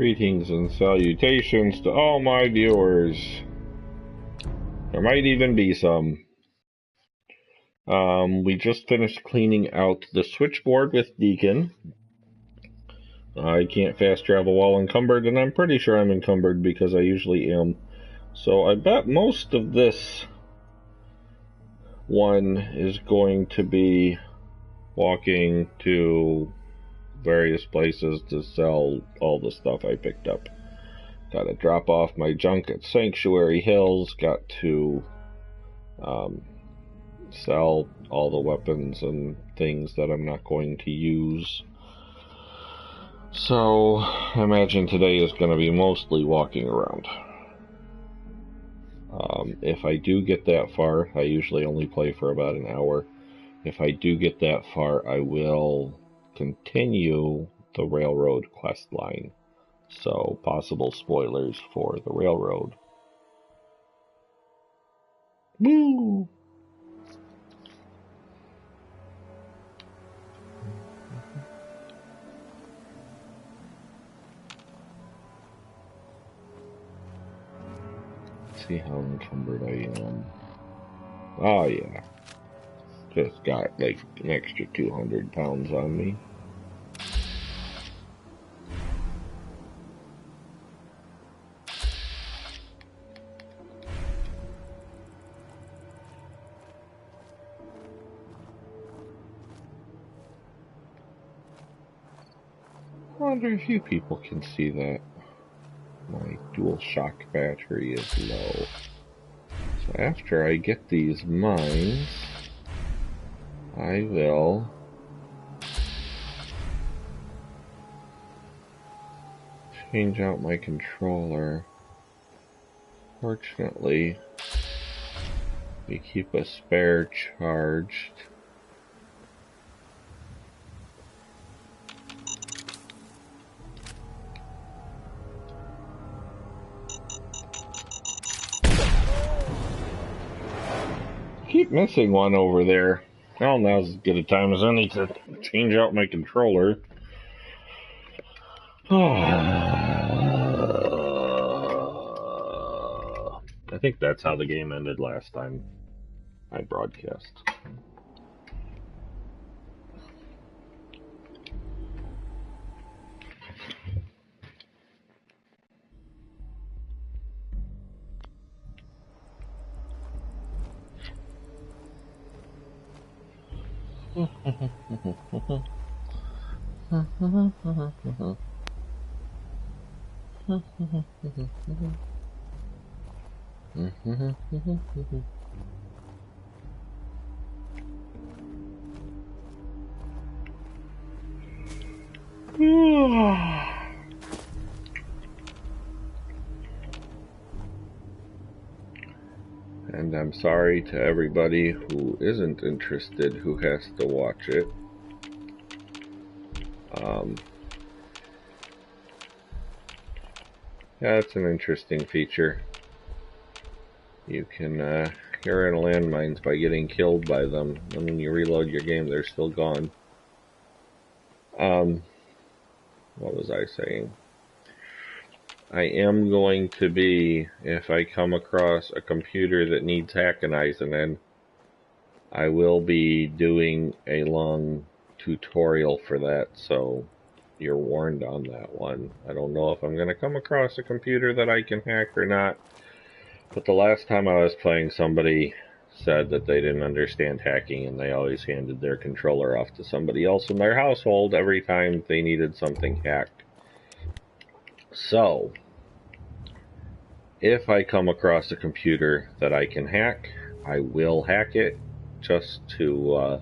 Greetings and salutations to all my viewers. There might even be some. We just finished cleaning out the switchboard with Deacon. I can't fast travel while encumbered, and I'm pretty sure I'm encumbered because I usually am. So I bet most of this one is going to be walking to various places to sell all the stuff I picked up. Got to drop off my junk at Sanctuary Hills. Got to sell all the weapons and things that I'm not going to use. So I imagine today is going to be mostly walking around. If I do get that far, I usually only play for about an hour. If I do get that far, I will continue the railroad quest line. So, possible spoilers for the railroad. Woo! Let's see how encumbered I am. Oh, yeah. Just got like an extra 200 pounds on me. I wonder if you people can see that. My dual shock battery is low. So after I get these mines, I will change out my controller. Fortunately, we keep a spare charged. Keep missing one over there. Well, now's as good a time as any to change out my controller. I think that's how the game ended last time I broadcast. And I'm sorry to everybody who isn't interested who has to watch it. Yeah, it's an interesting feature. You can clear in landmines by getting killed by them, and when you reload your game, they're still gone. What was I saying? I am going to be, if I come across a computer that needs hackanizing in, I will be doing a long tutorial for that, so you're warned on that one. I don't know if I'm going to come across a computer that I can hack or not, but the last time I was playing, somebody said that they didn't understand hacking and they always handed their controller off to somebody else in their household every time they needed something hacked. So, if I come across a computer that I can hack, I will hack it, just to,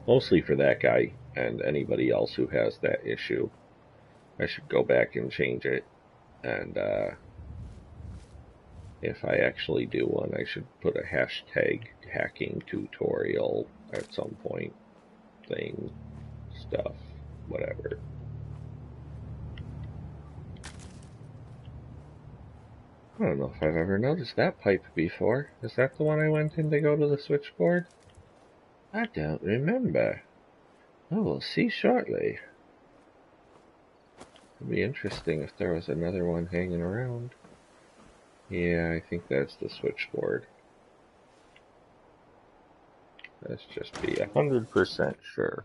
mostly for that guy and anybody else who has that issue. I should go back and change it, and if I actually do one, I should put a hashtag hacking tutorial at some point, thing, stuff, whatever. I don't know if I've ever noticed that pipe before. Is that the one I went in to go to the switchboard? I don't remember. I will see shortly. It'd be interesting if there was another one hanging around. Yeah, I think that's the switchboard. Let's just be 100% sure.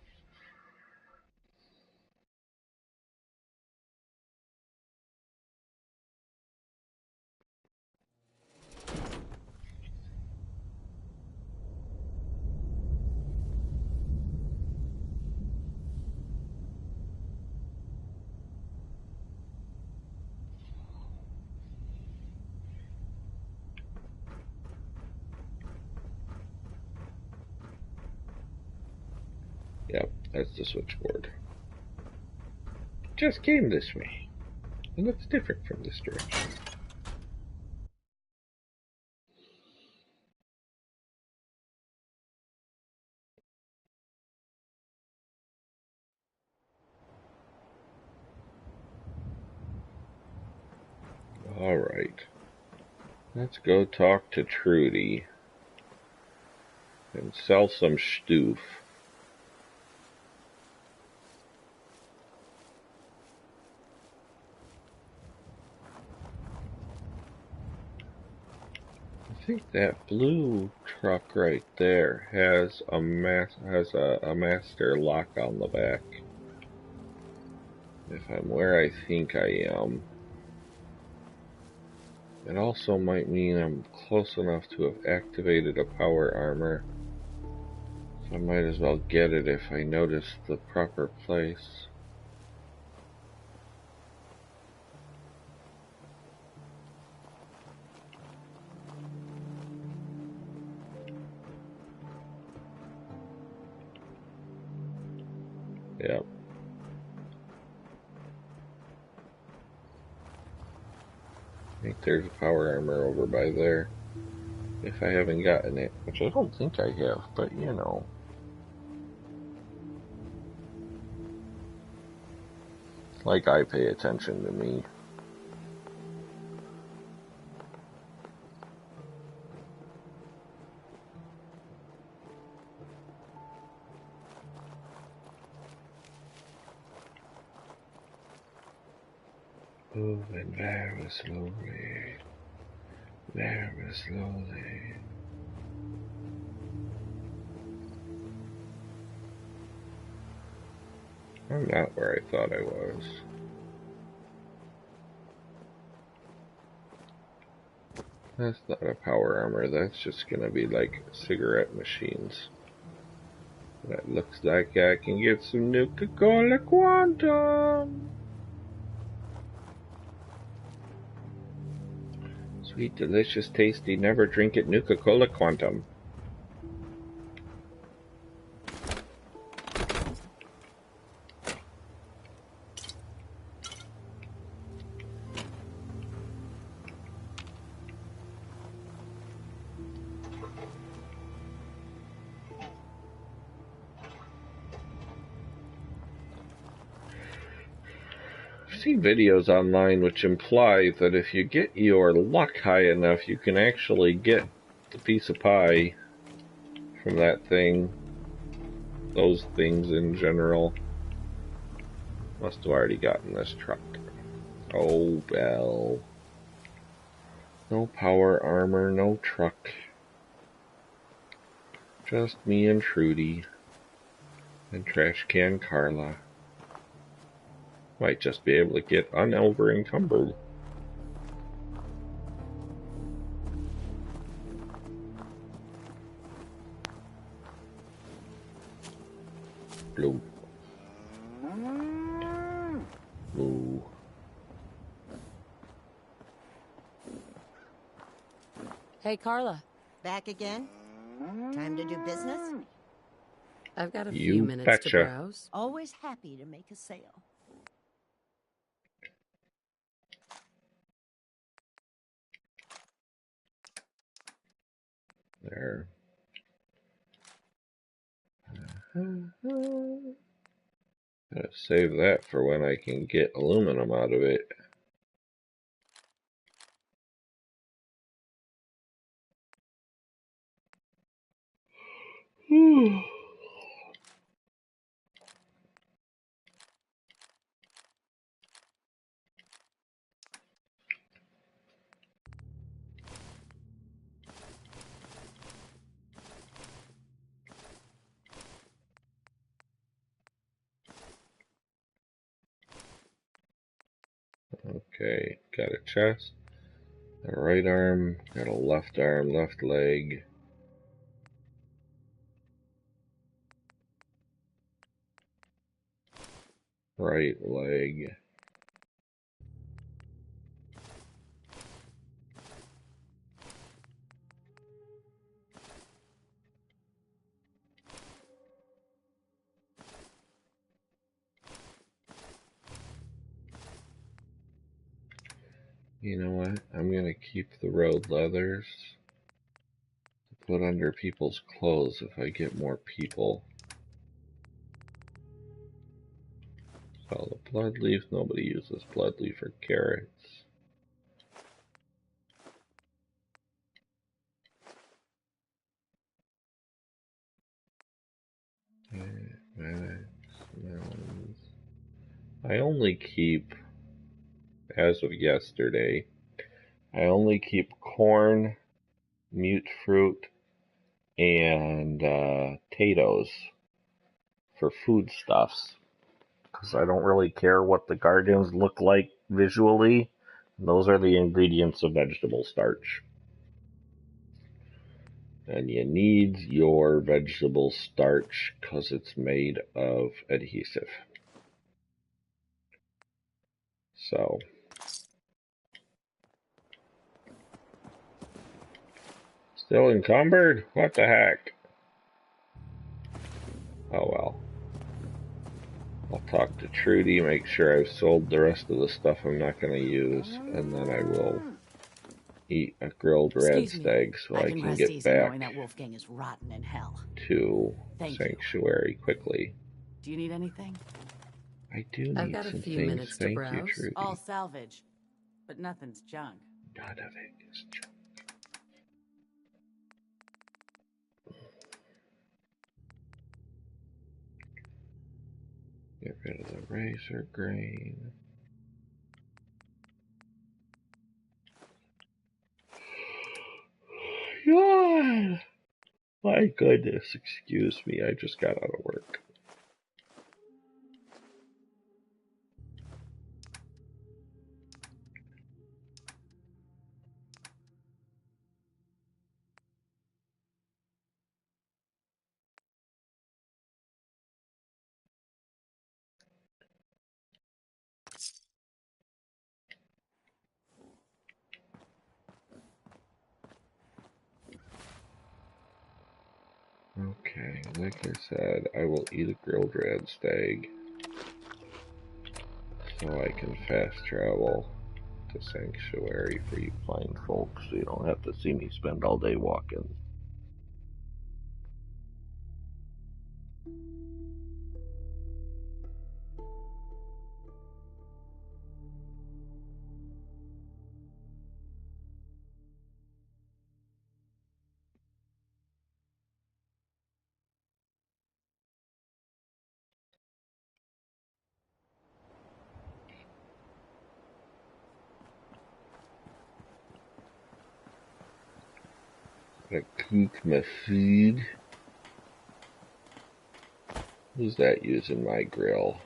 Yep, that's the switchboard. Just came this way. It looks different from this direction. Alright. Let's go talk to Trudy. And sell some stoof. I think that blue truck right there has a master lock on the back. If I'm where I think I am. It also might mean I'm close enough to have activated a power armor. So I might as well get it if I notice the proper place. Yep. I think there's a power armor over by there. If I haven't gotten it, which I don't think I have, but you know. Like I pay attention to me. Moving very slowly. Very slowly. I'm not where I thought I was. That's not a power armor, that's just gonna be like cigarette machines. That looks like I can get some Nuka-Cola Quantum! Sweet, delicious, tasty, never drink it Nuka-Cola Quantum. I've seen videos online which imply that if you get your luck high enough, you can actually get a piece of pie from that thing. Those things in general. Must have already gotten this truck. Oh, well. No power armor, no truck. Just me and Trudy. And Trash Can Carla. Might just be able to get over encumbered. Blue. Blue. Hey, Carla. Back again? Time to do business? I've got a few minutes to browse. Always happy to make a sale. There. Gotta save that for when I can get aluminum out of it. Okay, got a chest, got a right arm, got a left arm, left leg. Right leg. You know what? I'm gonna keep the road leathers to put under people's clothes if I get more people. So the blood leaf, nobody uses blood leaf or carrots. Melons. I only keep, as of yesterday, I only keep corn, mute fruit, and potatoes for foodstuffs. Because I don't really care what the gardens look like visually. Those are the ingredients of vegetable starch. And you need your vegetable starch because it's made of adhesive. So, still encumbered? What the heck? Oh well. I'll talk to Trudy, make sure I've sold the rest of the stuff I'm not going to use, and then I will eat a grilled red stag so I can get back knowing that Wolfgang is rotten in hell. to Sanctuary quickly. Do you need anything? I do need I've got some a few things. minutes to Thank browse. you, Trudy. All salvage, but nothing's junk. None of it is junk. Get rid of the razor grain. God! My goodness, excuse me, I just got out of work. Okay, like I said, I will eat a grilled red stag so I can fast travel to Sanctuary for you fine folks so you don't have to see me spend all day walking. Gotta cook my food. Who's that using my grill?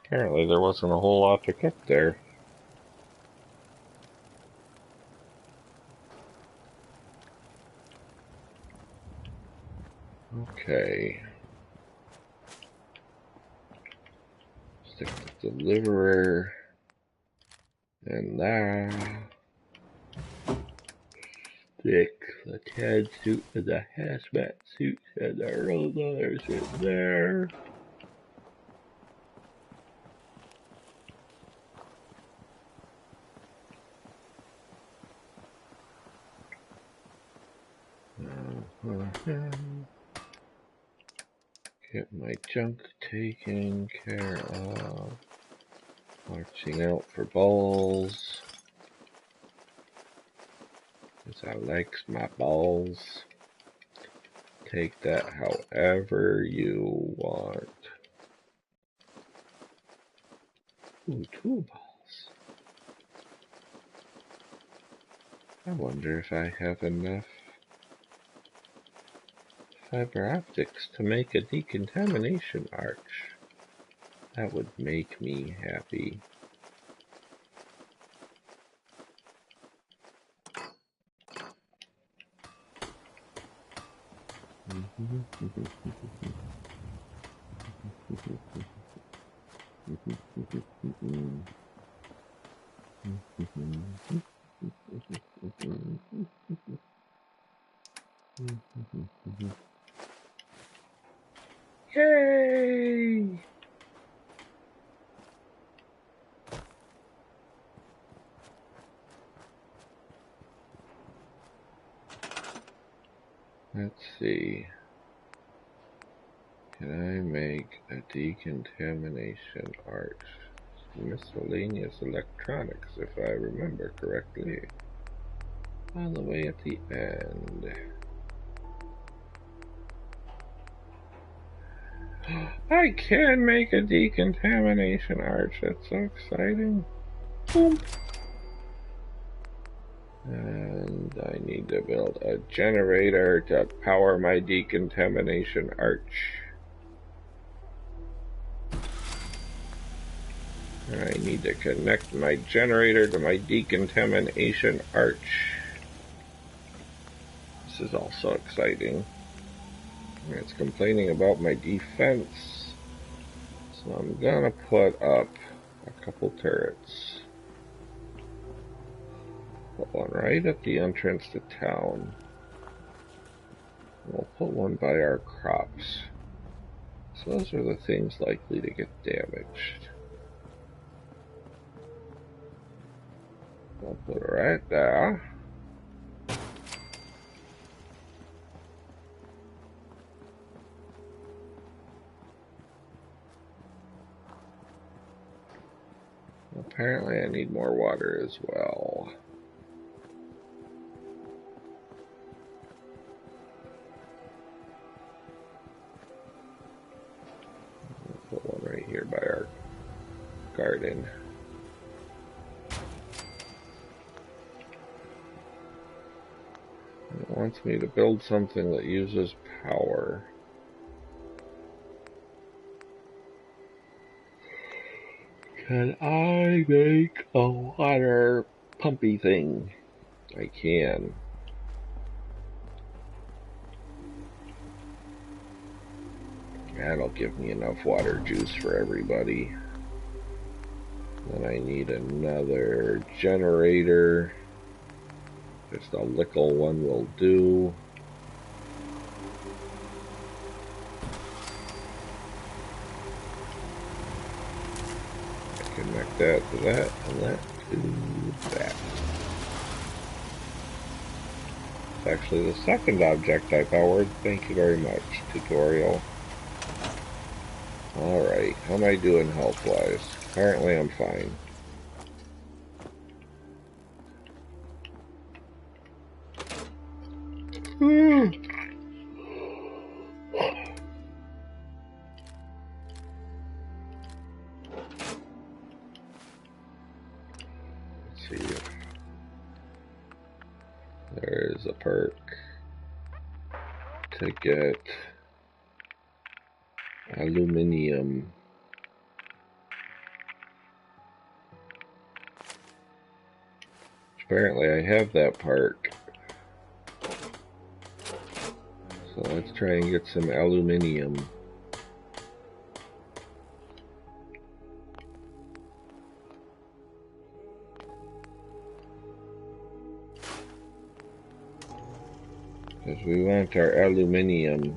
Apparently there wasn't a whole lot to cook there. Okay. Stick the deliverer and that. Stick the Tad suit and the hazmat suit and the road leathers in there. Get my junk taken care of. Watching out for balls. Because I likes my balls. take that however you want. Ooh, tool balls. I wonder if I have enough fiber optics to make a decontamination arch. That would make me happy. Yay! Let's see. Can I make a decontamination arch? Miscellaneous electronics, if I remember correctly. All the way at the end. I can make a decontamination arch. That's so exciting. Boom. And I need to build a generator to power my decontamination arch. And I need to connect my generator to my decontamination arch. This is also exciting. It's complaining about my defense. So I'm gonna put up a couple turrets. Put one right at the entrance to town. We'll put one by our crops. So those are the things likely to get damaged. I'll put it right there. Apparently I need more water as well. I'll put one right here by our garden. It wants me to build something that uses power. Can I make a water pumpy thing? I can. That'll give me enough water juice for everybody. Then I need another generator. Just a little one will do. Connect that to that, and that to that. It's actually the second object I powered. Thank you very much, tutorial. Alright, how am I doing health-wise? Apparently I'm fine. Let's see if there is a perk to get aluminium. Apparently I have that perk. So let's try and get some aluminium. Because we want our aluminium.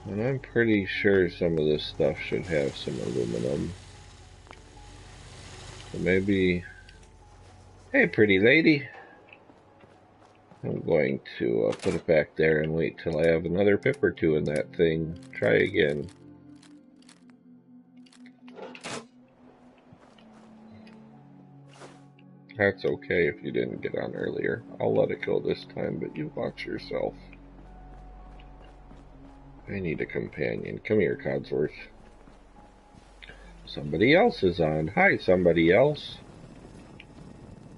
And I'm pretty sure some of this stuff should have some aluminum. So maybe... Hey, pretty lady! I'm going to put it back there and wait till I have another pip or two in that thing. Try again. That's okay if you didn't get on earlier. I'll let it go this time, but you watch yourself. I need a companion. Come here, Codsworth. Somebody else is on. Hi, somebody else.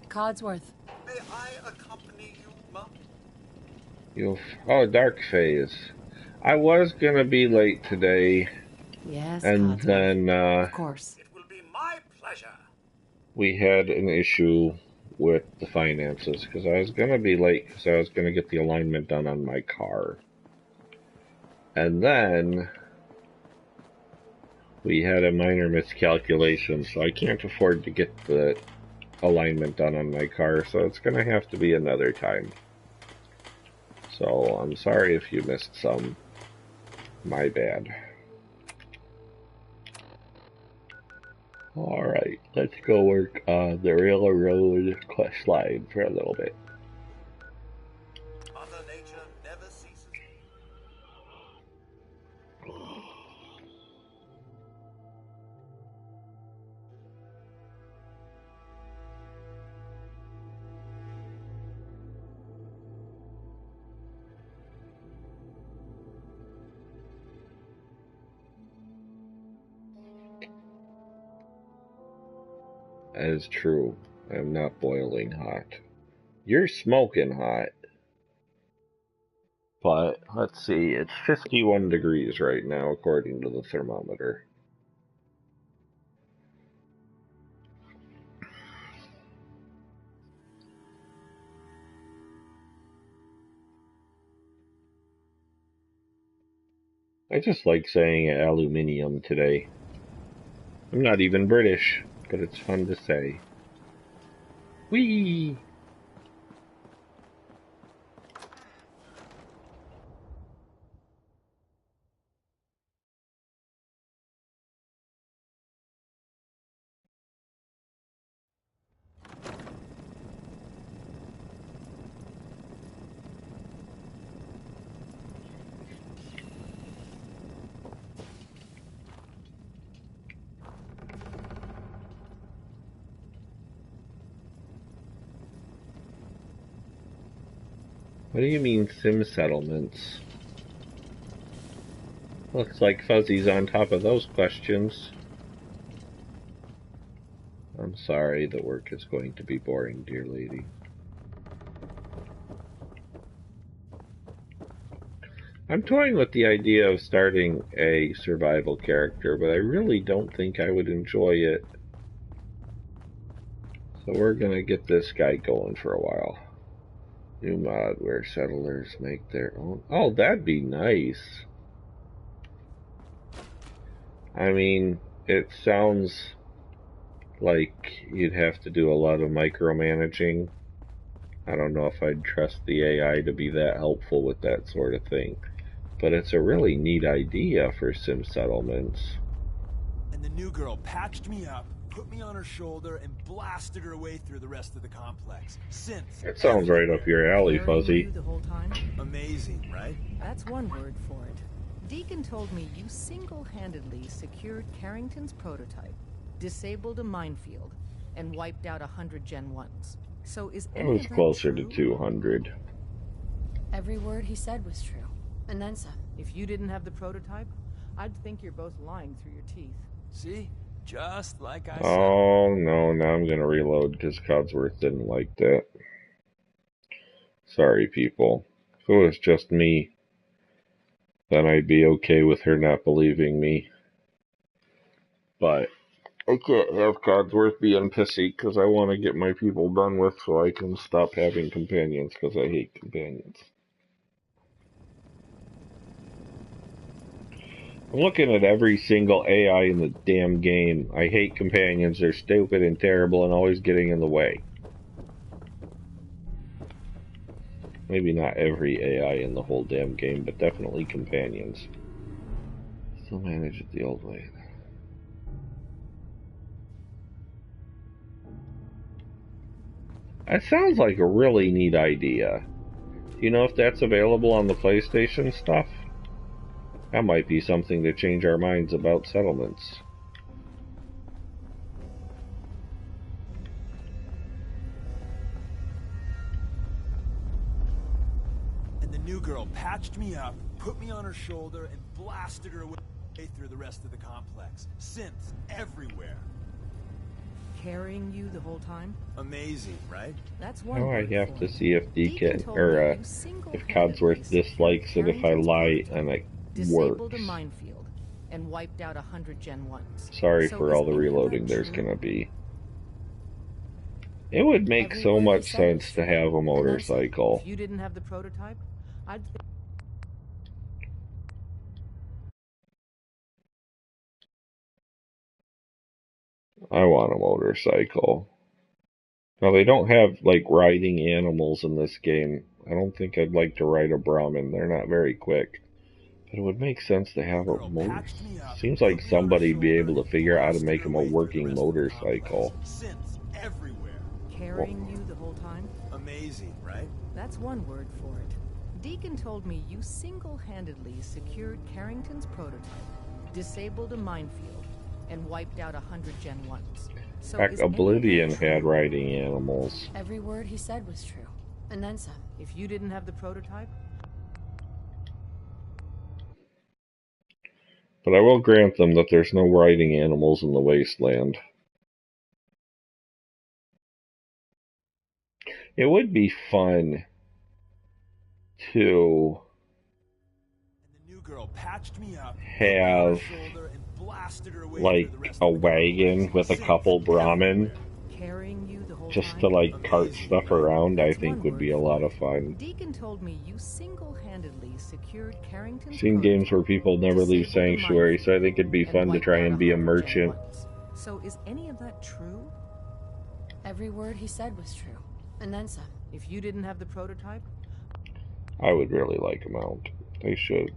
Codsworth. May I accompany you, Mum? Oh, Dark Phase. I was gonna be late today. Yes, and Codsworth. then of course. It will be my pleasure. We had an issue with the finances because I was gonna be late because I was gonna get the alignment done on my car. And then we had a minor miscalculation, so I can't afford to get the alignment done on my car, so it's going to have to be another time. So I'm sorry if you missed some. My bad. Alright, let's go work on the railroad quest line for a little bit. Mother Nature never ceases. That is true. I'm not boiling hot. You're smoking hot. But, let's see, it's 51 degrees right now according to the thermometer. I just like saying aluminium today. I'm not even British, but it's fun to say. Whee! What do you mean, sim settlements? Looks like Fuzzy's on top of those questions. I'm sorry, the work is going to be boring, dear lady. I'm toying with the idea of starting a survival character, but I really don't think I would enjoy it. So we're gonna get this guy going for a while. New mod where settlers make their own. Oh, that'd be nice. I mean, it sounds like you'd have to do a lot of micromanaging. I don't know if I'd trust the AI to be that helpful with that sort of thing. But it's a really neat idea for sim settlements. And the new girl patched me up, put me on her shoulder, and blasted her way through the rest of the complex. Synths. It sounds right up your alley, Fuzzy. You the whole time? Amazing, right? That's one word for it. Deacon told me you single-handedly secured Carrington's prototype, disabled a minefield, and wiped out 100 Gen 1s. So is It any was of that closer true? to 200. Every word he said was true. And then some. If you didn't have the prototype, I'd think you're both lying through your teeth. See? Just like I said. Oh, no, now I'm gonna reload because Codsworth didn't like that. Sorry, people. If it was just me, then I'd be okay with her not believing me. But I can't have Codsworth being pissy because I want to get my people done with so I can stop having companions because I hate companions. I'm looking at every single AI in the damn game. I hate companions. They're stupid and terrible and always getting in the way. Maybe not every AI in the whole damn game, but definitely companions. Still manage it the old way. That sounds like a really neat idea. Do you know if that's available on the PlayStation stuff? That might be something to change our minds about settlements. girl patched me up, put me on her shoulder, and blasted her away through the rest of the complex. Synths everywhere. Carrying you the whole time? Amazing, right? That's one Now I word have for to it. see if Deacon told me you if single-handedly Codsworth secured dislikes it if I Carrington's lie prototype, and it disabled works. a minefield, and wiped out 100 Gen 1s. Sorry So for is all the any of that reloading there's true? gonna be. It would make Every so word he much said was sense to true. have a And then some. motorcycle. If you didn't have the prototype, I'd... I want a motorcycle. Now they don't have like riding animals in this game. I don't think I'd like to ride a Brahmin. They're not very quick. But it would make sense to have a Girl motor. patched me up, Seems put like me on her somebody'd be shoulder, able to and figure out how to blasted make her them a away through the working rest of the motorcycle. complex. Synths everywhere. Carrying you the whole time? Amazing, right? That's one word for it. Deacon told me you single-handedly secured Carrington's prototype, disabled a minefield, and wiped out 100 Gen 1s. So Heck, is any of that Oblivion had true? riding animals. Every word he said was true. And then some. If you didn't have the prototype, But I will grant them that there's no riding animals in the wasteland. It would be fun to And the new girl patched me up, put me on her have shoulder, and blasted her away like through the rest a of the wagon complex. with a Synths couple Brahmin everywhere. carrying you the whole just time? to like cart Amazing, stuff right? around, I That's think one would be word a for lot it. of fun. Deacon told me you single-handedly secured Carrington's Seen games where prototype, people never leave disabled a Sanctuary, so I think it'd be minefield, fun to wiped try out and be a 100 Gen merchant. 1s. So is any of that true? Every word he said was true. And then some. If you didn't have the prototype, I would really like a mount. They should.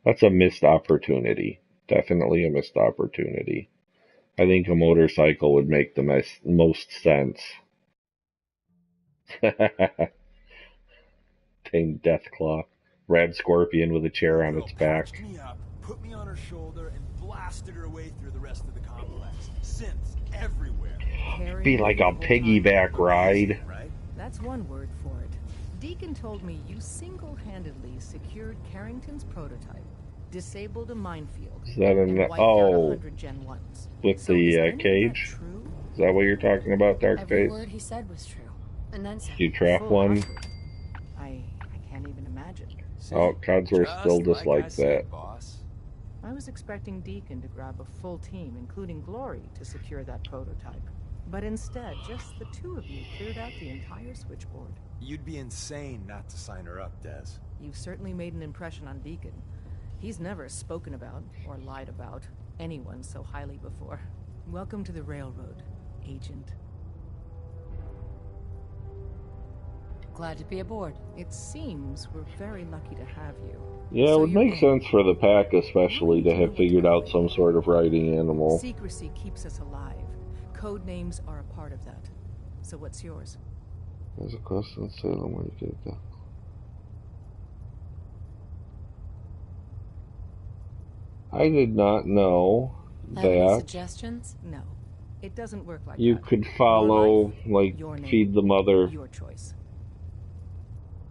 That's a missed opportunity. Definitely a missed opportunity. I think a motorcycle would make the most sense. Dang Deathclaw. Rad Scorpion with a chair on Girl its patched back. me up, put me on her shoulder, and blasted her away through the rest of the complex. Synths everywhere. carrying Be you like the a whole time? piggyback ride. Amazing, right? That's one word for it. Deacon told me you single-handedly secured Carrington's prototype, disabled a minefield, Is that and an wiped out oh 100 Gen 1s. with So is the any of that cage? true? Is that what you're talking about, Every Darkface? word he said was true. And then some. Did you trap Full one? hearted. I can't even imagine. See? Oh, Codsworth Just still like I dislikes said, that. boss. I was expecting Deacon to grab a full team, including Glory, to secure that prototype. But instead, just the two of you cleared out the entire switchboard. You'd be insane not to sign her up, Des. You've certainly made an impression on Deacon. He's never spoken about, or lied about, anyone so highly before. Welcome to the Railroad, Agent. Glad to be aboard. It seems we're very lucky to have you. Yeah, So it would you're make in. sense for the pack especially You to need know have what figured to out do. some sort of riding animal. Secrecy keeps us alive. Code names are a part of that. So what's yours? There's a question in Salem where you get it done. I did not know Have any that suggestions? No. It doesn't work like you that. could follow, Your life, like, your name, feed the mother. Your choice.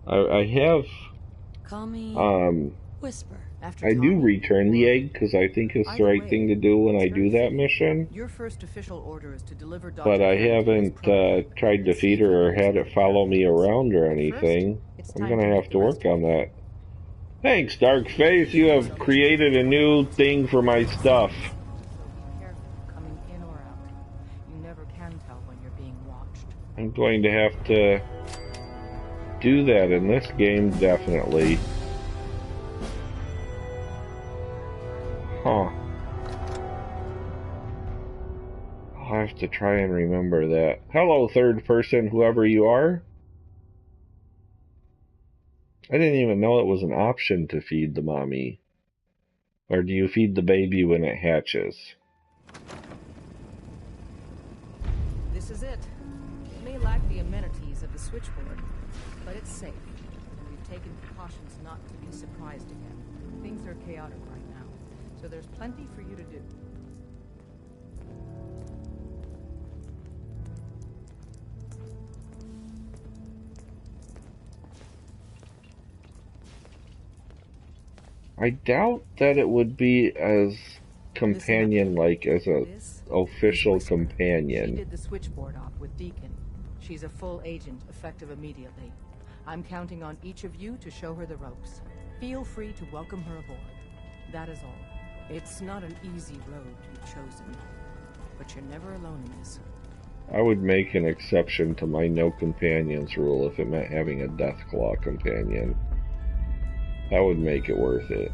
I have, Call me Whisper. After I do Tommy, return the or- egg because I think it's the Either right way, thing to do when it's I very do that fitting. mission. Your first official order is to deliver Dr. But I Carrington's haven't prototype tried to and see feed if her or he had knows it follow me around or But first, anything. it's I'm time gonna to have make to the rest work on of it. that. Thanks, Darkface. You have created a new thing for my stuff. So be careful coming in or out. You never can tell when you're being watched. I'm going to have to do that in this game, definitely. Huh. I'll have to try and remember that. Hello, third person, whoever you are. I didn't even know it was an option to feed the mommy. Or do you feed the baby when it hatches? This is it. It may lack the amenities of the switchboard, but it's safe. And we've taken precautions not to be surprised again. Things are chaotic right now, so there's plenty for you to do. I doubt that it would be as companion-like as a official She companion. did the switchboard op with Deacon. She's a full agent, effective immediately. I'm counting on each of you to show her the ropes. Feel free to welcome her aboard. That is all. It's not an easy road you've chosen, but you're never alone in this. I would make an exception to my no companions rule if it meant having a Deathclaw companion. That would make it worth it.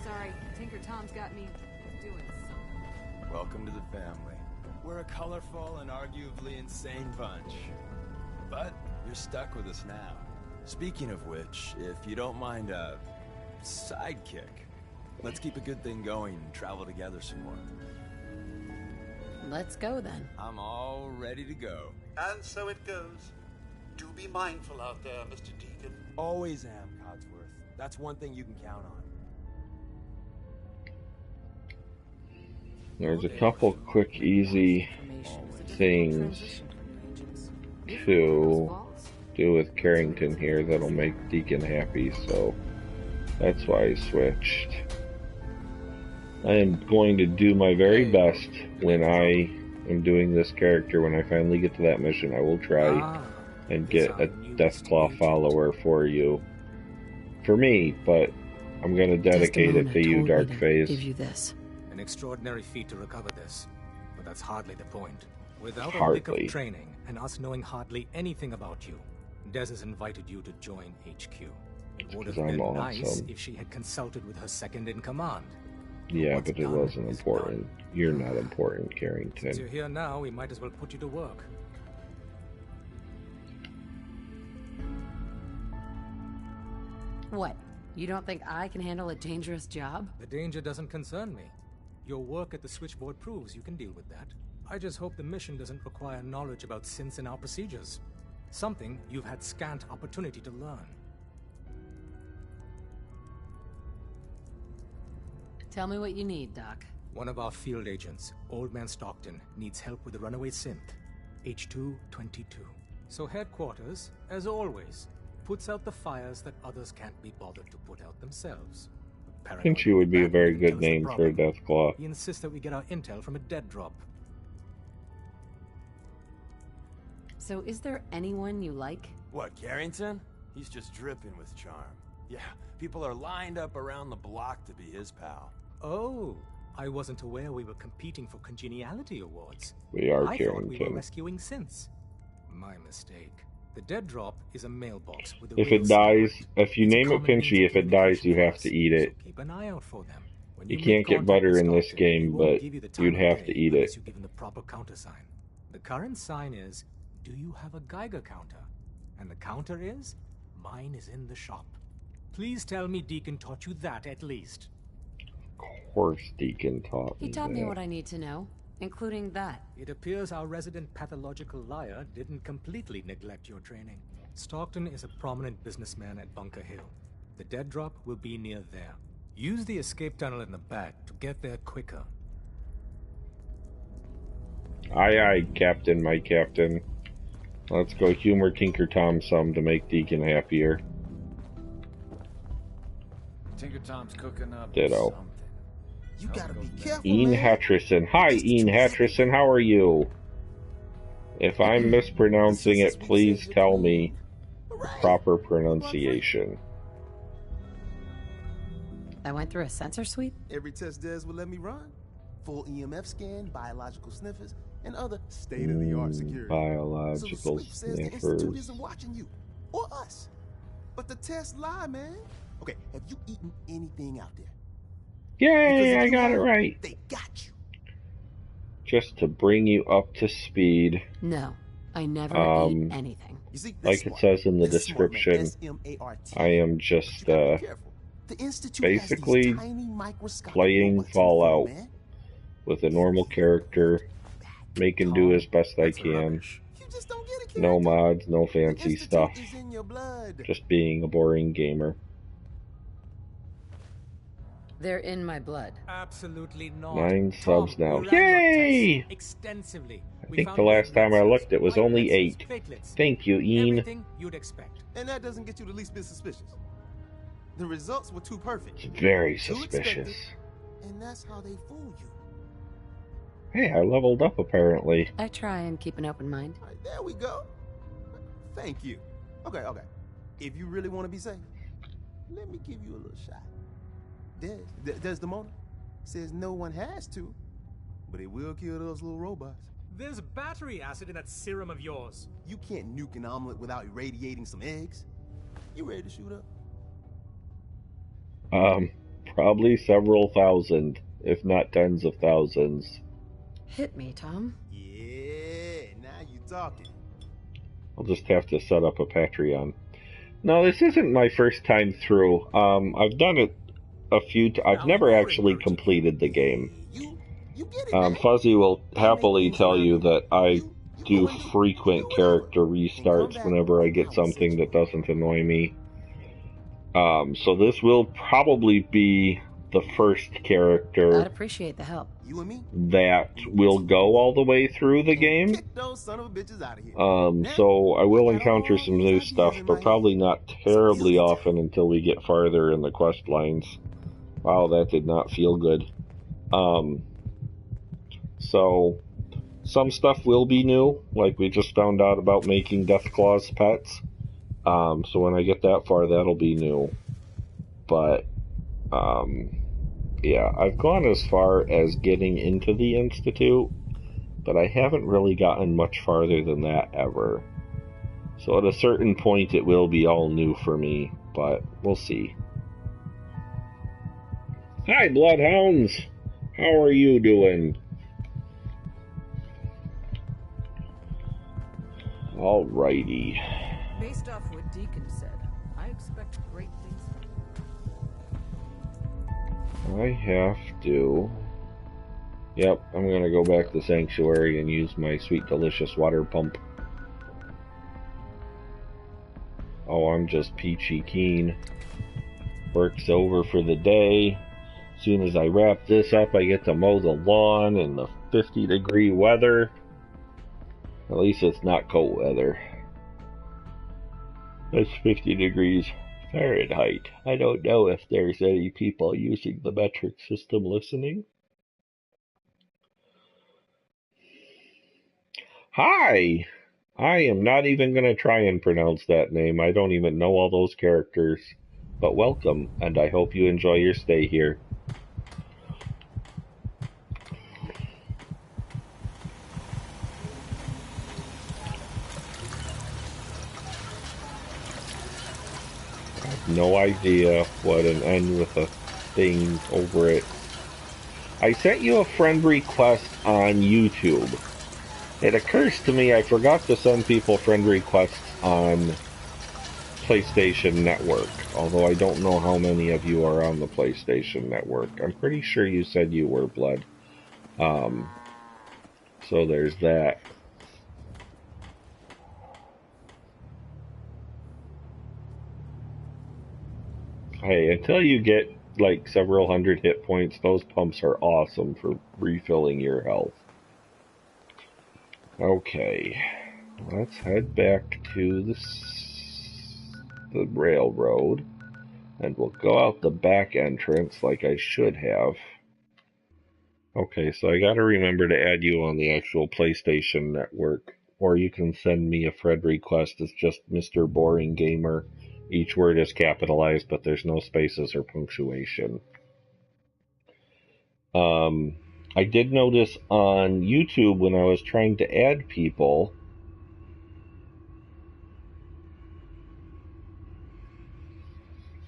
Sorry, Tinker Tom's got me doing something. Welcome to the family. We're a colorful and arguably insane bunch. But you're stuck with us now. Speaking of which, if you don't mind a sidekick, let's keep a good thing going and travel together some more. Let's go then. I'm all ready to go. And so it goes. Do be mindful out there, Mr. Deacon. Always am, Codsworth. That's one thing you can count on. There's a couple quick, easy things to do with Carrington here that'll make Deacon happy, so that's why I switched. I am going to do my very best when I am doing this character. When I finally get to that mission, I will try and get a Deathclaw follower for you. For me, but I'm going to dedicate it to you, Darkface. Give you this. An extraordinary feat to recover this, but that's hardly the point. Without a lick of training and us knowing hardly anything about you, Des has invited you to join HQ. It would have been nice if she had consulted with her second-in-command. Yeah, but it wasn't important. You're not important, Carrington. Since you're here now, we might as well put you to work. What? You don't think I can handle a dangerous job? The danger doesn't concern me. Your work at the switchboard proves you can deal with that. I just hope the mission doesn't require knowledge about synths and our procedures. Something you've had scant opportunity to learn. Tell me what you need, Doc. One of our field agents, Old Man Stockton, needs help with a runaway synth. H222. So headquarters, as always, puts out the fires that others can't be bothered to put out themselves. I think she would be a very good name for a Deathclaw. He insists that we get our intel from a dead drop. So is there anyone you like? What, Carrington? He's just dripping with charm. Yeah, people are lined up around the block to be his pal. Oh, I wasn't aware we were competing for congeniality awards. We are, I Carrington. thought we were rescuing synths. My mistake. The dead drop is a mailbox with a If it dies, if you name it Pinchy, if it dies, you have to eat it. So keep an eye out for them. When You can't get butter in this game, but you'd have to eat it. You give them the proper countersign. The current sign is, do you have a Geiger counter? And the counter is, mine is in the shop. Please tell me Deacon taught you that at least. Of course Deacon taught me He taught me that. what I need to know, including that. It appears our resident pathological liar didn't completely neglect your training. Stockton is a prominent businessman at Bunker Hill. The dead drop will be near there. Use the escape tunnel in the back to get there quicker. Aye, aye, Captain, my Captain. Let's go humor Tinker Tom some to make Deacon happier. Tinker Tom's cooking up Ditto. something. You gotta be careful, Ian man. Hatcherson. Hi, Ian Hatcherson. How are you? If I'm mispronouncing it, please tell me the proper pronunciation. I went through a sensor sweep? Every test Des would let me run. Full EMF scan, biological sniffers, and other state-of-the-art security. Biological so the sweep says the Institute sniffers. isn't watching you, or us. But the tests lie, man. Okay, have you eaten anything out there? Yay, I got it right. They got you. Just to bring you up to speed. No, I never eat anything. You see, Like it says in the description, S-M-A-R-T. I am just Be careful. The Institute basically has these tiny microscopic playing robots in the Fallout field, man. with a normal character, making do as best I can. You just don't get it, No Carrington. mods, no The fancy Institute stuff. is in your blood. Just being a boring gamer. They're in my blood. Absolutely not. 9 subs Tom, now. we ran your Yay! tests extensively. I We think found the red last time blood I cells, looked it was white only blood cells, 8. platelets. Thank you, Ian. Everything you'd expect. And that doesn't get you the least bit suspicious. The results were too perfect. It's very Too suspicious. expected, and that's how they fool you. Hey, I leveled up apparently. I try and keep an open mind. All right, there we go. Thank you. Okay. If you really want to be safe, let me give you a little shot. Desdemona says no one has to, but it will kill those little robots. There's battery acid in that serum of yours. You can't nuke an omelet without irradiating some eggs. You ready to shoot up? Probably several thousand, if not tens of thousands. Hit me, Tom. Yeah, now you talking. I'll just have to set up a Patreon. No, this isn't my first time through. I've done it a few I've never actually completed the game. You get it, Fuzzy will happily tell you that I do frequent character restarts whenever I get something that doesn't annoy me. So this will probably be the first character I'd appreciate the help. You and me? That will go all the way through the game. Get those son of a bitches out of here. So I will encounter some new stuff, but probably not terribly often until we get farther in the quest lines. Wow, that did not feel good. So some stuff will be new, like we just found out about making Deathclaw's pets. So when I get that far, that'll be new. But yeah, I've gone as far as getting into the Institute, but I haven't really gotten much farther than that ever. So at a certain point it will be all new for me, but we'll see. Hi, Bloodhounds! How are you doing? Alrighty. Based off what Deacon said, I expect great things from you. I have to... Yep, I'm gonna go back to Sanctuary and use my sweet delicious water pump. Oh, I'm just peachy keen. Work's over for the day. As soon as I wrap this up, I get to mow the lawn in the 50-degree weather. At least it's not cold weather. That's 50 degrees Fahrenheit. I don't know if there's any people using the metric system listening. Hi! I am not even going to try and pronounce that name. I don't even know all those characters. But welcome, and I hope you enjoy your stay here. I have no idea what an N with a thing over it. I sent you a friend request on YouTube. It occurs to me I forgot to send people friend requests on PlayStation Network, although I don't know how many of you are on the PlayStation Network. I'm pretty sure you said you were, Blood. So there's that. Hey, until you get like several hundred hit points, those pumps are awesome for refilling your health. Okay, let's head back to the railroad, and we'll go out the back entrance like I should have. Okay, so I gotta remember to add you on the actual PlayStation Network, or you can send me a friend request. It's just Mr. Boring Gamer. Each word is capitalized, but there's no spaces or punctuation. I did notice on YouTube when I was trying to add people,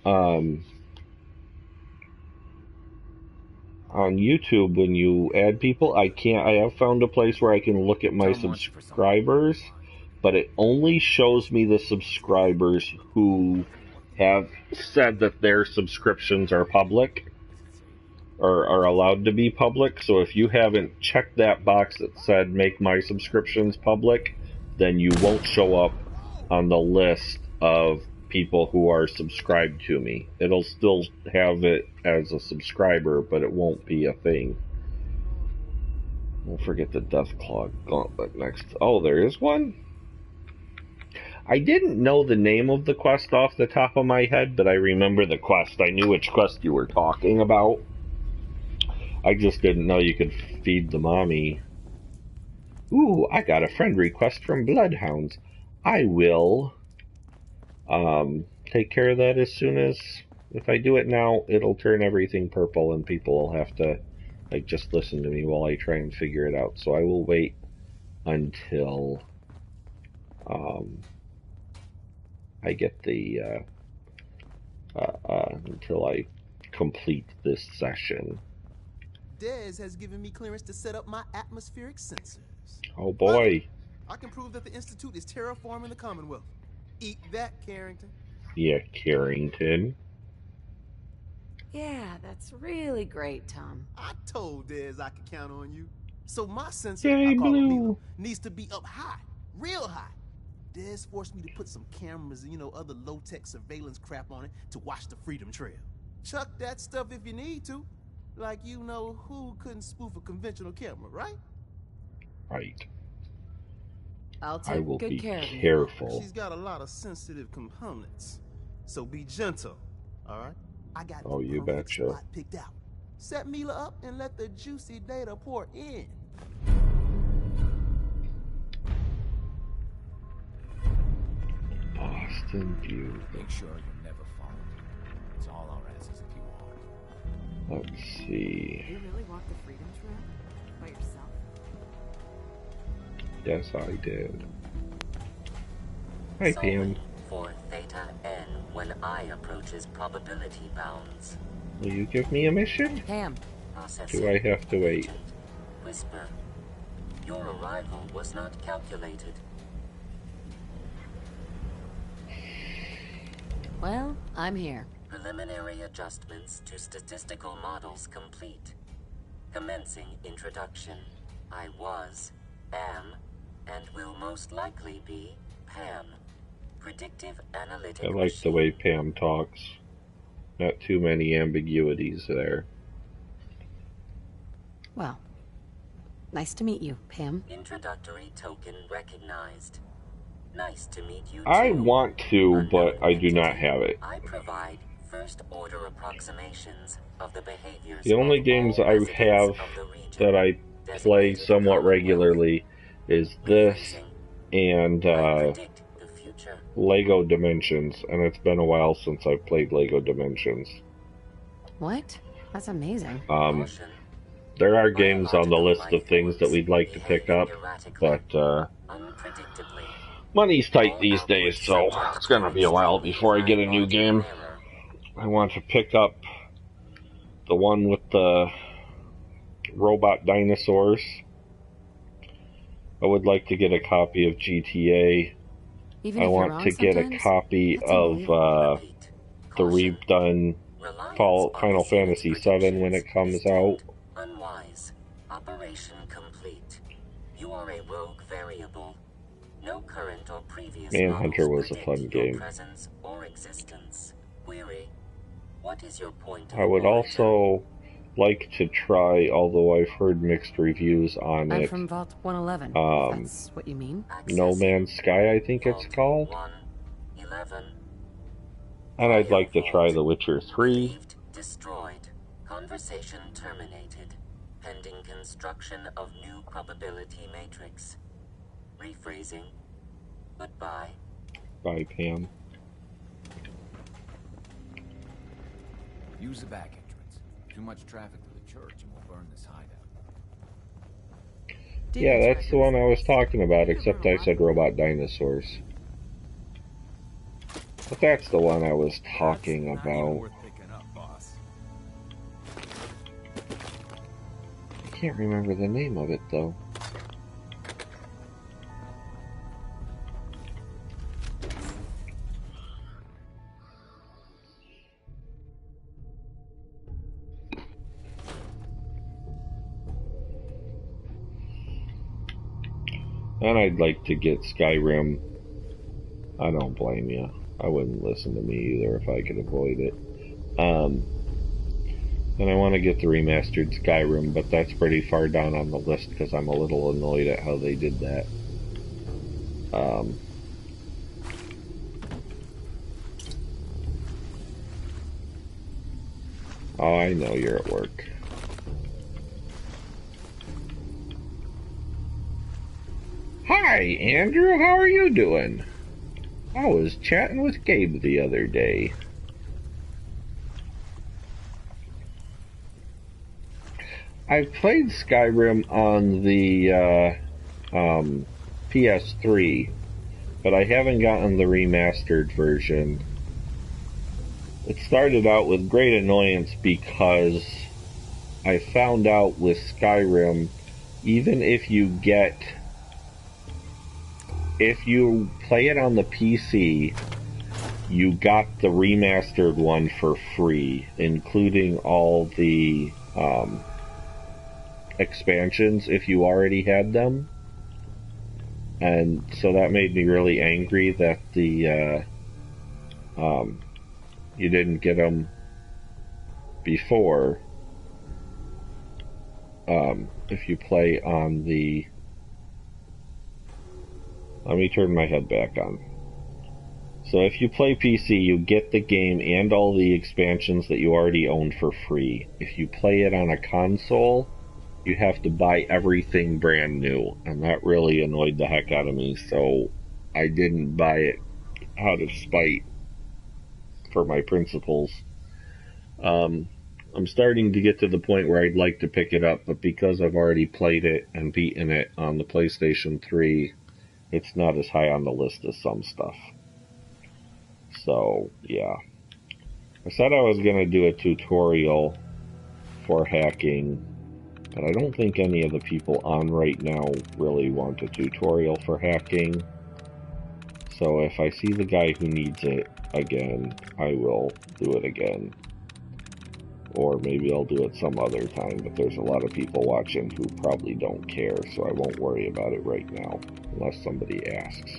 on YouTube when you add people, I have found a place where I can look at my subscribers, but it only shows me the subscribers who have said that their subscriptions are public. Or are allowed to be public. So if you haven't checked that box that said make my subscriptions public, then you won't show up on the list of people who are subscribed to me. It'll still have it as a subscriber, but it won't be a thing. Don't forget the Deathclaw Gauntlet next. Oh, there is one? I didn't know the name of the quest off the top of my head, but I remember the quest. I knew which quest you were talking about. I just didn't know you could feed the mommy. Ooh, I got a friend request from Bloodhounds. I will take care of that as soon as... If I do it now, it'll turn everything purple and people will have to like just listen to me while I try and figure it out. So I will wait until I get the until I complete this session. Dez has given me clearance to set up my atmospheric sensors. Oh boy. I can prove that the Institute is terraforming the Commonwealth. Eat that, Carrington. Yeah, Carrington. Yeah, that's really great, Tom. I told Dez I could count on you. So my sensor, Yay, I call it Blue. Milo, needs to be up high, real high. Dez forced me to put some cameras and, other low-tech surveillance crap on it to watch the Freedom Trail. Chuck that stuff if you need to. Like who couldn't spoof a conventional camera, right? Right. I'll I take will good be care of you. careful. She's got a lot of sensitive components. So be gentle, all right? I got Oh, the you perfect betcha. spot picked out. Set Mila up and let the juicy data pour in. Boston View. Make sure you're never followed. It's all our asses if you are. Let's see. You really walk the Freedom Trail by yourself? Yes, I did. Hi, Pam. For theta n when I approaches probability bounds. Will you give me a mission? Pam. Do I have to wait? Whisper. Your arrival was not calculated. Well, I'm here. Preliminary adjustments to statistical models complete. Commencing introduction. I was, am, and will most likely be Pam. Predictive analytic. I like the way Pam talks. Not too many ambiguities there. Well, nice to meet you, Pam. Introductory token recognized. Nice to meet you too. I want to, but I do not have it. I provide first order approximations of the behaviors. The only games I have that I play somewhat regularly is this and Lego Dimensions, and it's been a while since I've played Lego Dimensions. What? That's amazing. There are games on the list of things that we'd like to pick up, but money's tight these days, so it's gonna be a while before I get a new game. I want to pick up the one with the robot dinosaurs. I would like to get a copy of GTA. I want to get a copy of the redone Final Fantasy VII when it comes out. Unwise. Operation complete. You are a rogue variable. No current or previous Manhunter was a fun game. Presence or existence. Query. What is your point? I would also like to try, although I've heard mixed reviews on I'm it. from Vault 111. That's what you mean? No Man's Sky, I think it's called. 11. And I'd like to try The Witcher 3. Destroyed. Conversation terminated. Pending construction of new probability matrix. Rephrasing. Goodbye. Bye, Pam. Use the back entrance. Too much traffic to the church and we'll burn this hideout. Yeah, that's the one I was talking about, except I said robot dinosaurs. But that's the one I was talking about. I can't remember the name of it, though. And I'd like to get Skyrim. I don't blame you. I wouldn't listen to me either if I could avoid it. And I want to get the remastered Skyrim, but that's pretty far down on the list because I'm a little annoyed at how they did that. Oh, I know you're at work. Hi, Andrew. How are you doing? I was chatting with Gabe the other day. I've played Skyrim on the PS3, but I haven't gotten the remastered version. It started out with great annoyance because I found out with Skyrim, even if you play it on the PC, you got the remastered one for free, including all the expansions if you already had them. And so that made me really angry that the you didn't get them before. If you play on the... Let me turn my head back on. So if you play PC, you get the game and all the expansions that you already own for free. If you play it on a console, you have to buy everything brand new, and that really annoyed the heck out of me, so I didn't buy it out of spite for my principles. I'm starting to get to the point where I'd like to pick it up, but because I've already played it and beaten it on the PlayStation 3, it's not as high on the list as some stuff. So, yeah. I said I was going to do a tutorial for hacking, but I don't think any of the people on right now really want a tutorial for hacking. So if I see the guy who needs it again, I will do it again. Or maybe I'll do it some other time, but there's a lot of people watching who probably don't care, so I won't worry about it right now, unless somebody asks.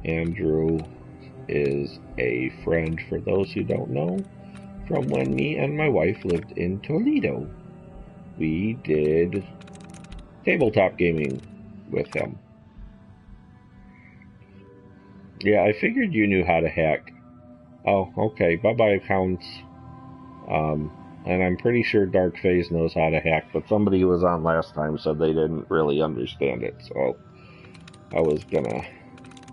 Andrew is a friend, for those who don't know, from when me and my wife lived in Toledo. We did tabletop gaming with him. Yeah, I figured you knew how to hack. Oh, okay. Bye-bye, Hounds. And I'm pretty sure Dark Phase knows how to hack, but somebody who was on last time said they didn't really understand it, so I was gonna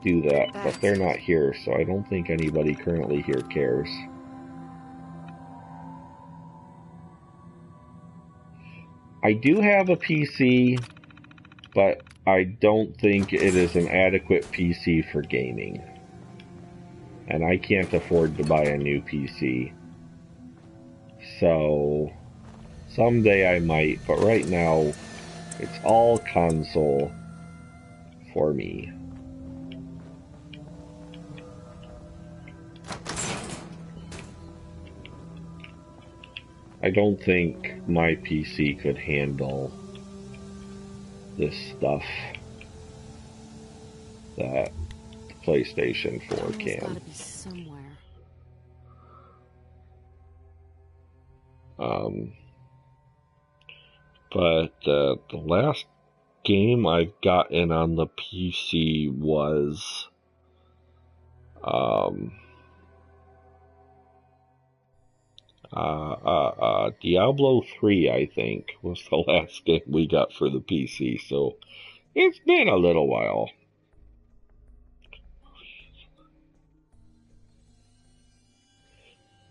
do that, but they're not here, so I don't think anybody currently here cares. I do have a PC, but I don't think it is an adequate PC for gaming. And I can't afford to buy a new PC. So, someday I might, but right now, it's all console for me. I don't think my PC could handle this stuff that the PlayStation 4 can. It's gotta be somewhere. But the last game I've gotten on the PC was Diablo 3, I think, was the last game we got for the PC, so it's been a little while.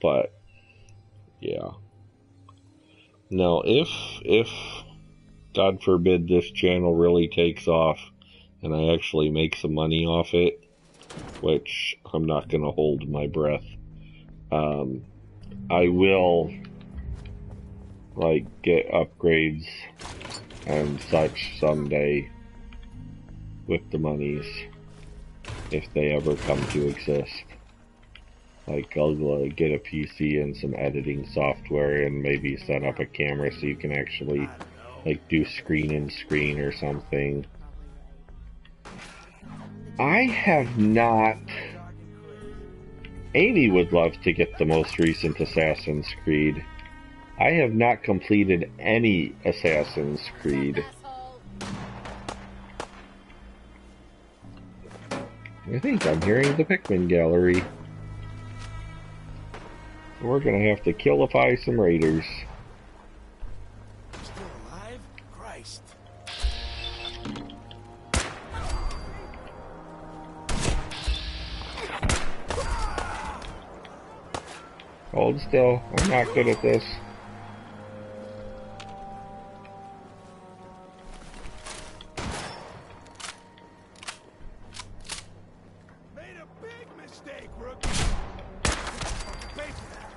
But, yeah. Now, if, God forbid, this channel really takes off, and I actually make some money off it, which I'm not going to hold my breath, I will, like, get upgrades and such someday with the monies, if they ever come to exist. Like, I'll get a PC and some editing software and maybe set up a camera so you can actually like do screen and screen or something. I have not. Amy would love to get the most recent Assassin's Creed. I have not completed any Assassin's Creed. I think I'm hearing the Pikmin gallery. We're gonna have to killify some raiders. Still alive? Christ. Hold still. I'm not good at this. Made a big mistake, rookie. Pay for that.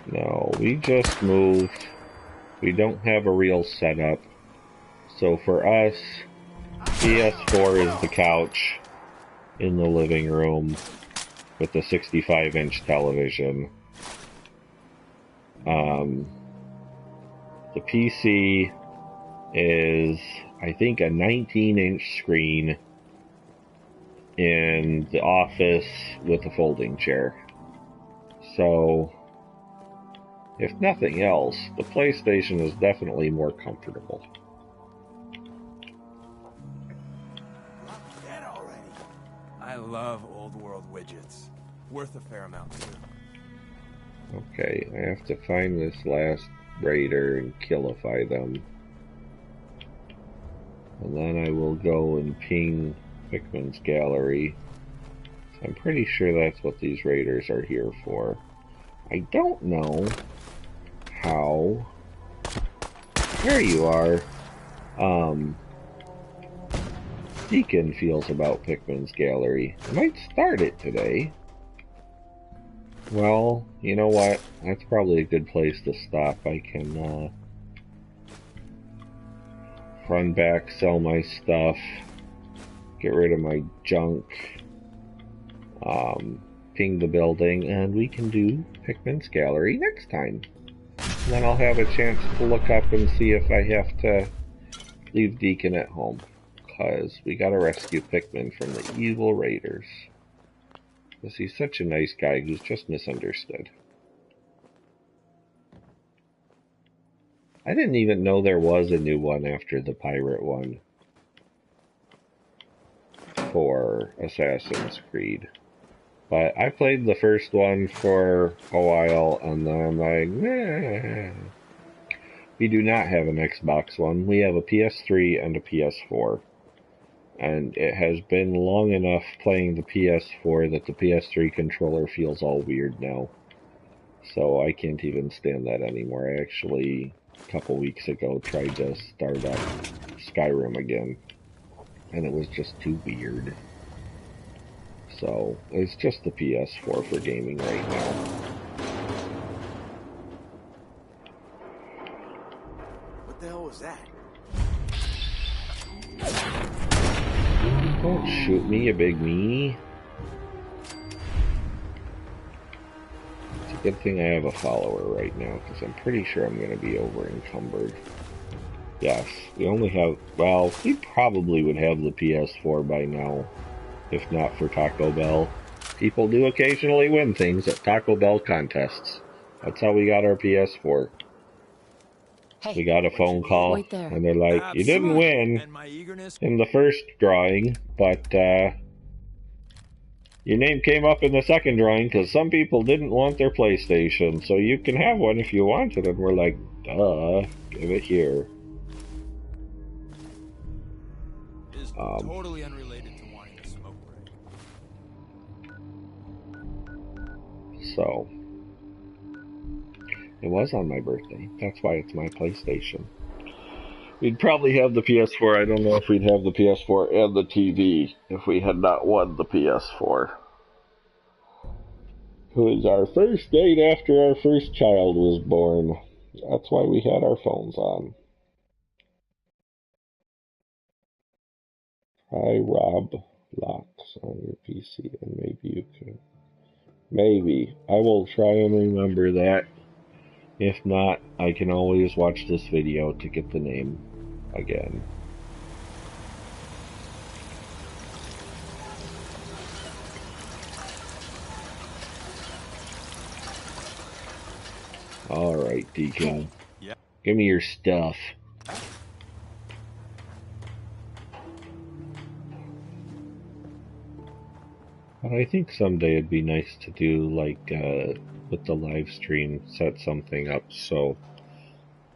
No, we just moved. We don't have a real setup. So for us, PS4 is the couch in the living room with the 65-inch television. The PC is, I think, a 19-inch screen in the office with a folding chair. So, if nothing else, the PlayStation is definitely more comfortable. Dead already. I love old world widgets. Worth a fair amount too. Okay, I have to find this last raider and killify them. And then I will go and ping Pikmin's gallery. I'm pretty sure that's what these raiders are here for. I don't know how. There you are. Deacon feels about Pikmin's gallery. I might start it today. Well, you know what? That's probably a good place to stop. I can run back, sell my stuff, get rid of my junk, ping the building, and we can do Pikmin's gallery next time. And then I'll have a chance to look up and see if I have to leave Deacon at home. Because we gotta rescue Pikmin from the evil raiders. Because he's such a nice guy who's just misunderstood. I didn't even know there was a new one after the pirate one for Assassin's Creed. But I played the first one for a while, and then I'm like, meh. We do not have an Xbox One. We have a PS3 and a PS4. And it has been long enough playing the PS4 that the PS3 controller feels all weird now. So I can't even stand that anymore. I actually, a couple weeks ago, tried to start up Skyrim again. And it was just too weird. So, it's just the PS4 for gaming right now. What the hell was that? Don't shoot me, you big meanie. It's a good thing I have a follower right now, because I'm pretty sure I'm going to be over encumbered. Yes, we only have, well, we probably would have the PS4 by now, if not for Taco Bell. People do occasionally win things at Taco Bell contests. That's how we got our PS4. Hey, we got a phone call, and they're like, you didn't win in the first drawing, but your name came up in the second drawing because some people didn't want their PlayStation, so you can have one if you want it. And we're like, duh, give it here. Is totally unrelated to wanting to smoke break. So, it was on my birthday. That's why it's my PlayStation. We'd probably have the PS4. I don't know if we'd have the PS4 and the TV if we had not won the PS4. It was our first date after our first child was born. That's why we had our phones on. Try Rob Locks on your PC, and maybe you can. Maybe. I will try and remember that. If not, I can always watch this video to get the name again. Alright, Deacon. Yeah. Give me your stuff. But I think someday it'd be nice to do, like, with the live stream, set something up so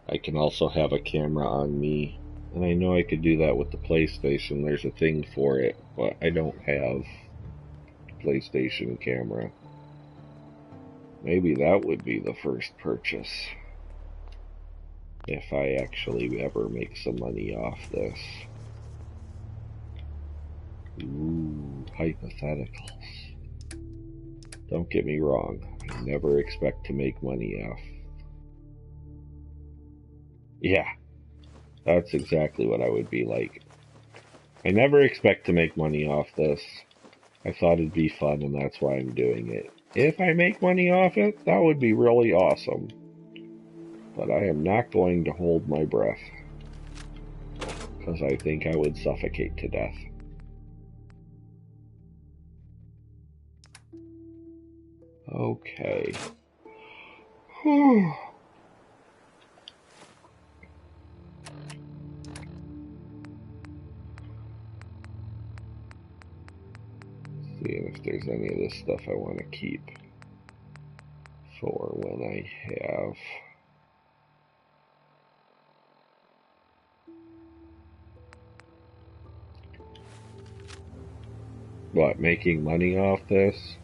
I can also have a camera on me. And I know I could do that with the PlayStation. There's a thing for it, but I don't have a PlayStation camera. Maybe that would be the first purchase. If I actually ever make some money off this. Ooh, hypotheticals. Don't get me wrong. I never expect to make money off. Yeah, that's exactly what I would be like. I never expect to make money off this. I thought it'd be fun, and that's why I'm doing it. If I make money off it, that would be really awesome. But I am not going to hold my breath, because I think I would suffocate to death. Okay. Whew. Seeing if there's any of this stuff I want to keep for when I have what, making money off this?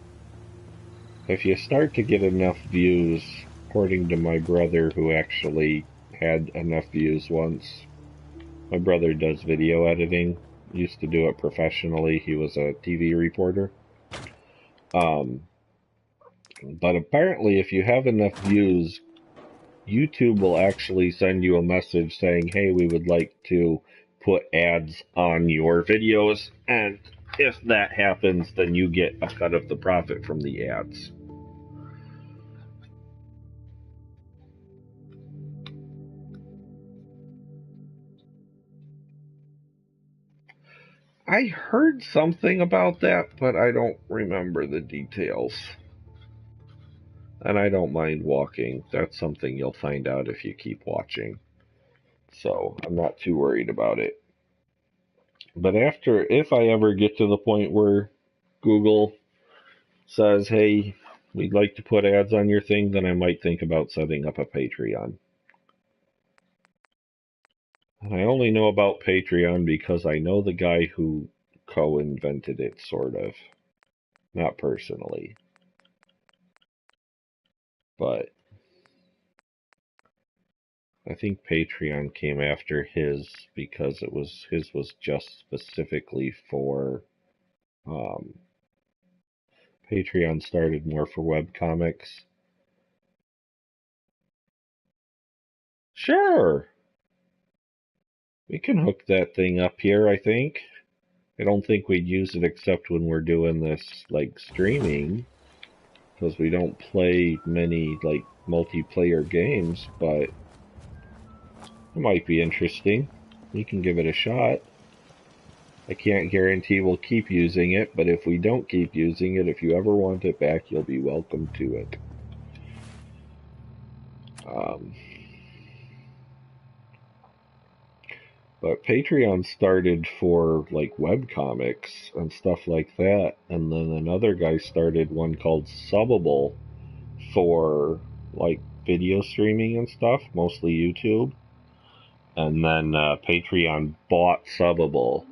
If you start to get enough views, according to my brother who actually had enough views once, my brother does video editing, used to do it professionally, he was a TV reporter. But apparently if you have enough views, YouTube will actually send you a message saying, hey, we would like to put ads on your videos, and if that happens, then you get a cut of the profit from the ads. I heard something about that, but I don't remember the details. And I don't mind walking. That's something you'll find out if you keep watching. So I'm not too worried about it. But if I ever get to the point where Google says, hey, we'd like to put ads on your thing, then I might think about setting up a Patreon. And I only know about Patreon because I know the guy who co-invented it, sort of. Not personally. But I think Patreon came after his because his was just specifically for Patreon started more for webcomics. Sure. We can hook that thing up here, I think. I don't think we'd use it except when we're doing this, like, streaming. Because we don't play many, like, multiplayer games, but it might be interesting. We can give it a shot. I can't guarantee we'll keep using it, but if we don't keep using it, if you ever want it back, you'll be welcome to it. But Patreon started for, like, webcomics and stuff like that, and then another guy started one called Subbable for, like, video streaming and stuff, mostly YouTube. And then Patreon bought Subbable,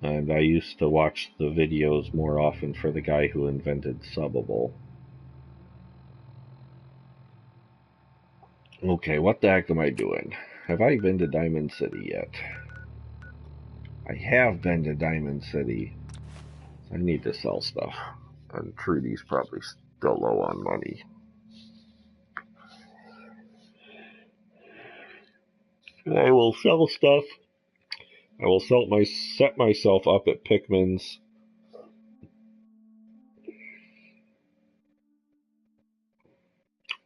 and I used to watch the videos more often for the guy who invented Subbable. Okay, what the heck am I doing? Have I been to Diamond City yet? I have been to Diamond City. I need to sell stuff. And Trudy's probably still low on money. I will sell stuff. I will set myself up at Pikmin's.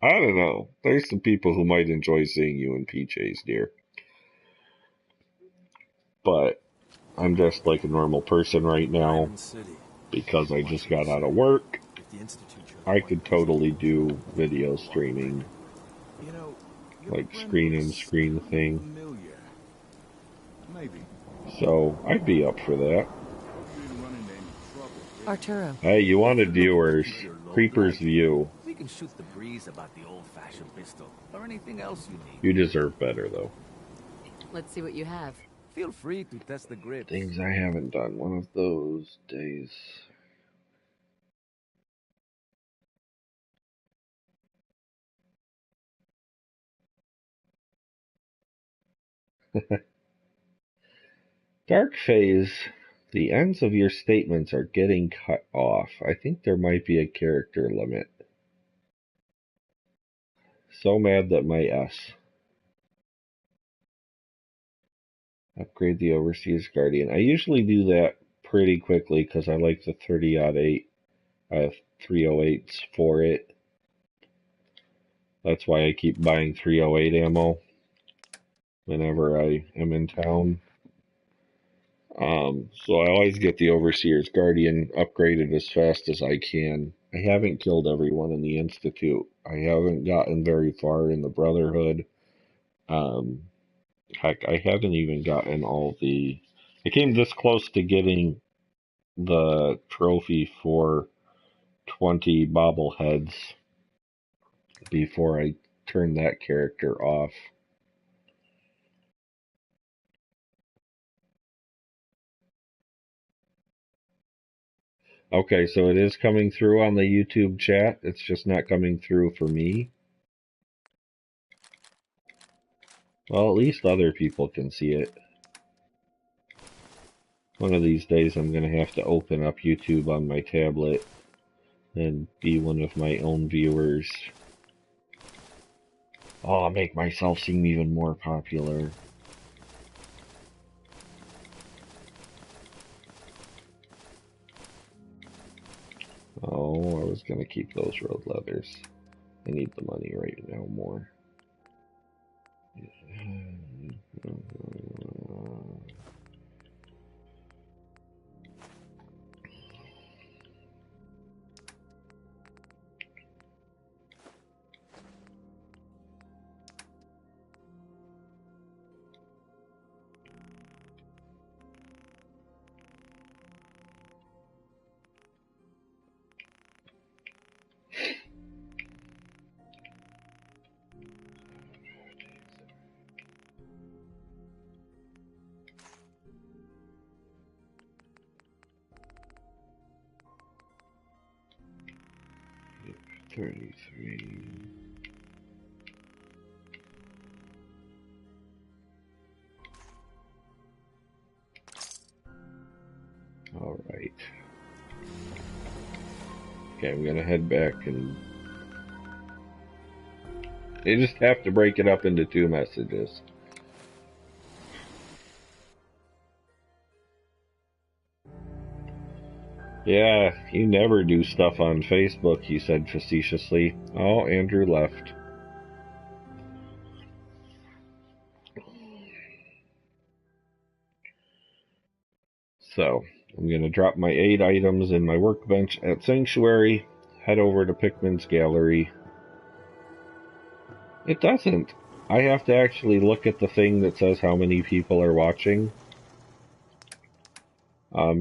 I don't know. There's some people who might enjoy seeing you in PJs, dear. But I'm just like a normal person right now because I just got out of work. I could totally do video streaming, like screen and screen thing. So I'd be up for that. Arturo. Hey, you wanted viewers. Creeper's View. We can shoot the breeze about the old-fashioned pistol or anything else you need. You deserve better, though. Let's see what you have. Feel free to test the grips. Things I haven't done one of those days. Dark phase. The ends of your statements are getting cut off. I think there might be a character limit. So mad that my S. Upgrade the Overseer's Guardian. I usually do that pretty quickly because I like the 30-08 308s for it. That's why I keep buying 308 ammo whenever I am in town. So I always get the Overseer's Guardian upgraded as fast as I can. I haven't killed everyone in the Institute. I haven't gotten very far in the Brotherhood. Heck, I haven't even gotten all the... I came this close to getting the trophy for 20 bobbleheads before I turned that character off. Okay, so it is coming through on the YouTube chat. It's just not coming through for me. Well, at least other people can see it. One of these days I'm going to have to open up YouTube on my tablet and be one of my own viewers. Oh, I'll make myself seem even more popular. Oh, I was going to keep those road leathers. I need the money right now more. Alright. Okay, I'm gonna head back and... They just have to break it up into 2 messages. Yeah, you never do stuff on Facebook, he said facetiously. Oh, Andrew left. So, I'm going to drop my 8 items in my workbench at Sanctuary, head over to Pikmin's Gallery. It doesn't. I have to actually look at the thing that says how many people are watching.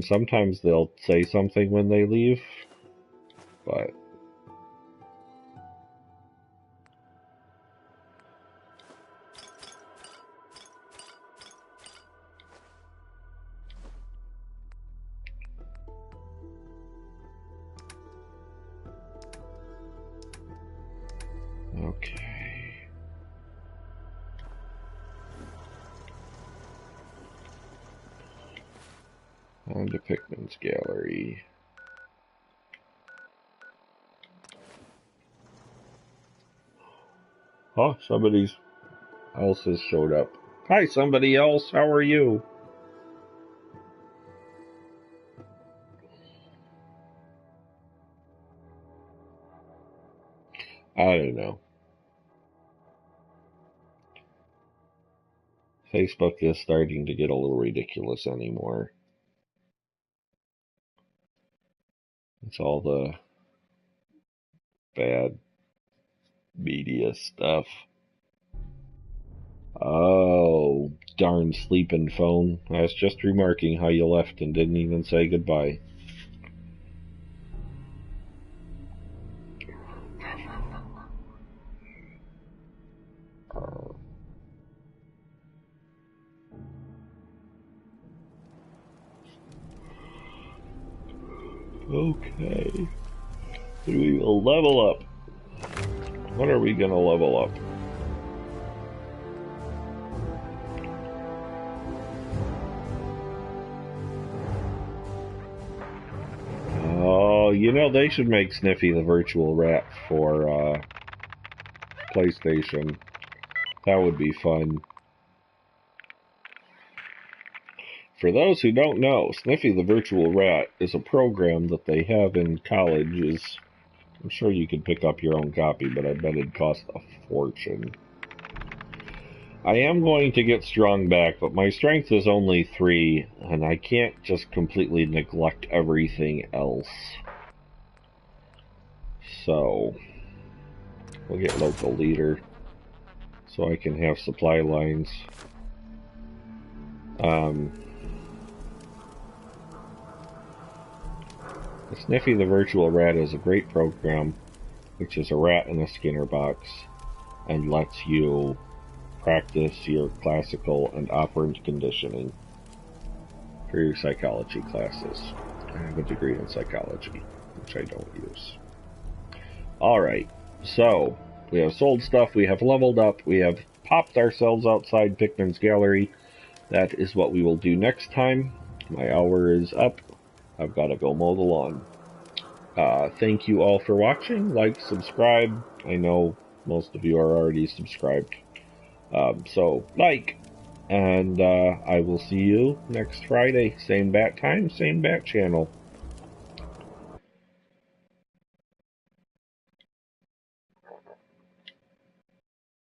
Sometimes they'll say something when they leave, but... Okay. On to Pikmin's Gallery. Oh, somebody else has showed up. Hi, somebody else. How are you? I don't know. Facebook is starting to get a little ridiculous anymore. It's all the bad media stuff. Oh, darn sleeping phone. I was just remarking how you left and didn't even say goodbye. Okay. We will level up. What are we gonna level up? Oh, you know, they should make Sniffy the virtual rat for PlayStation. That would be fun. For those who don't know, Sniffy the Virtual Rat is a program that they have in colleges. I'm sure you could pick up your own copy, but I bet it'd cost a fortune. I am going to get strong back, but my strength is only 3, and I can't just completely neglect everything else. So, we'll get local leader, so I can have supply lines. Sniffy the Virtual Rat is a great program, which is a rat in a Skinner box, and lets you practice your classical and operant conditioning for your psychology classes. I have a degree in psychology, which I don't use. Alright, so we have sold stuff, we have leveled up, we have popped ourselves outside Pikmin's Gallery. That is what we will do next time. My hour is up. I've got to go mow the lawn. Thank you all for watching. Like, subscribe. I know most of you are already subscribed. So, like. And I will see you next Friday. Same bat time, same bat channel.